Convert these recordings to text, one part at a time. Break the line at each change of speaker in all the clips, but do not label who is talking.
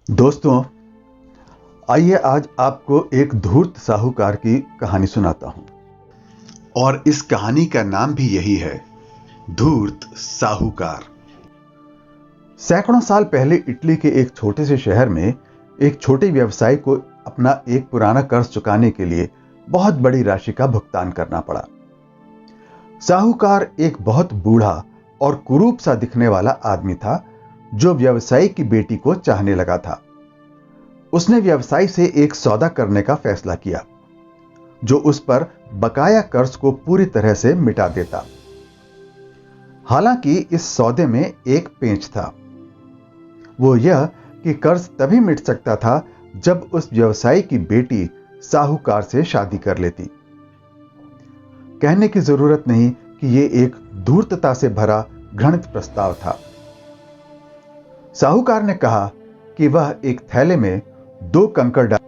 दोस्तों, आइए आज आपको एक धूर्त साहूकार की कहानी सुनाता हूं। और इस कहानी का नाम भी यही है, धूर्त साहूकार। सैकड़ों साल पहले इटली के एक छोटे से शहर में एक छोटे व्यवसायी को अपना एक पुराना कर्ज चुकाने के लिए बहुत बड़ी राशि का भुगतान करना पड़ा। साहूकार एक बहुत बूढ़ा और कुरूप सा दिखने वाला आदमी था जो व्यवसायी की बेटी को चाहने लगा था। उसने व्यवसायी से एक सौदा करने का फैसला किया जो उस पर बकाया कर्ज को पूरी तरह से मिटा देता। हालांकि इस सौदे में एक पेंच था, वो यह कि कर्ज तभी मिट सकता था जब उस व्यवसायी की बेटी साहूकार से शादी कर लेती। कहने की जरूरत नहीं कि यह एक धूर्तता से भरा घृणित प्रस्ताव था। साहूकार ने कहा कि वह एक थैले में 2 कंकड़ डाल,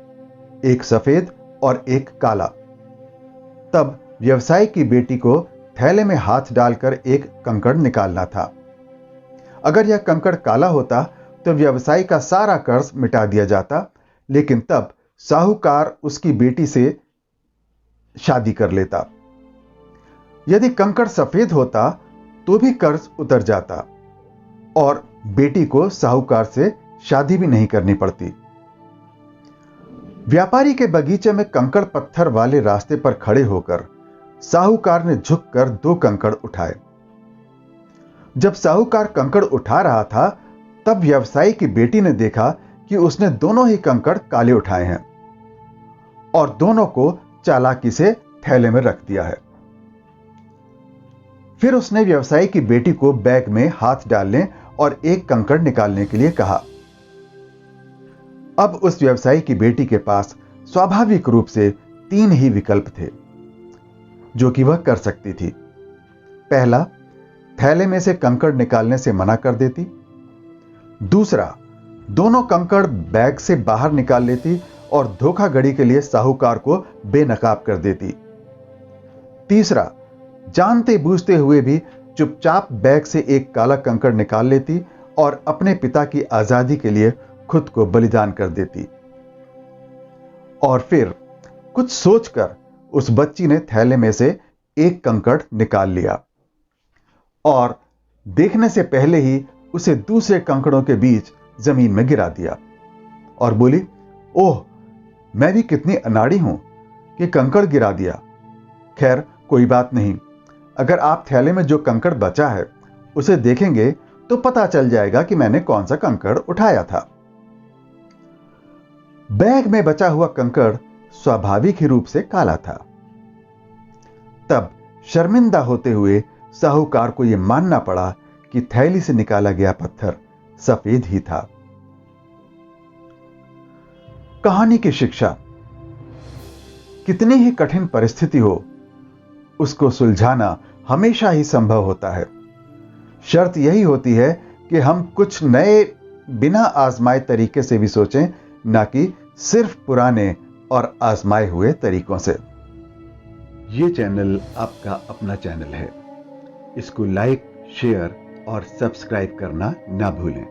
एक सफेद और एक काला। तब व्यवसायी की बेटी को थैले में हाथ डालकर एक कंकड़ निकालना था। अगर यह कंकड़ काला होता तो व्यवसायी का सारा कर्ज मिटा दिया जाता, लेकिन तब साहूकार उसकी बेटी से शादी कर लेता। यदि कंकड़ सफेद होता तो भी कर्ज उतर जाता और बेटी को साहूकार से शादी भी नहीं करनी पड़ती। व्यापारी के बगीचे में कंकड़ पत्थर वाले रास्ते पर खड़े होकर साहूकार ने झुककर 2 कंकड़ उठाए। जब साहूकार कंकड़ उठा रहा था तब व्यवसायी की बेटी ने देखा कि उसने दोनों ही कंकड़ काले उठाए हैं और दोनों को चालाकी से थैले में रख दिया है। फिर उसने व्यवसायी की बेटी को बैग में हाथ डालने और एक कंकड़ निकालने के लिए कहा। अब उस व्यवसायी की बेटी के पास स्वाभाविक रूप से 3 ही विकल्प थे जो कि वह कर सकती थी। पहला, थैले में से कंकड़ निकालने से मना कर देती। दूसरा, दोनों कंकड़ बैग से बाहर निकाल लेती और धोखाधड़ी के लिए साहूकार को बेनकाब कर देती। तीसरा, जानते बूझते हुए भी चुपचाप बैग से एक काला कंकड़ निकाल लेती और अपने पिता की आजादी के लिए खुद को बलिदान कर देती। और फिर कुछ सोचकर उस बच्ची ने थैले में से एक कंकड़ निकाल लिया और देखने से पहले ही उसे दूसरे कंकड़ों के बीच जमीन में गिरा दिया और बोली, ओह, मैं भी कितनी अनाड़ी हूं कि कंकड़ गिरा दिया। खैर, कोई बात नहीं, अगर आप थैले में जो कंकड़ बचा है उसे देखेंगे तो पता चल जाएगा कि मैंने कौन सा कंकड़ उठाया था। बैग में बचा हुआ कंकड़ स्वाभाविक ही रूप से काला था। तब शर्मिंदा होते हुए साहूकार को यह मानना पड़ा कि थैली से निकाला गया पत्थर सफेद ही था। कहानी की शिक्षा, कितनी ही कठिन परिस्थिति हो उसको सुलझाना हमेशा ही संभव होता है। शर्त यही होती है कि हम कुछ नए बिना आजमाए तरीके से भी सोचें, ना कि सिर्फ पुराने और आजमाए हुए तरीकों से। ये चैनल आपका अपना चैनल है, इसको लाइक, शेयर और सब्सक्राइब करना ना भूलें।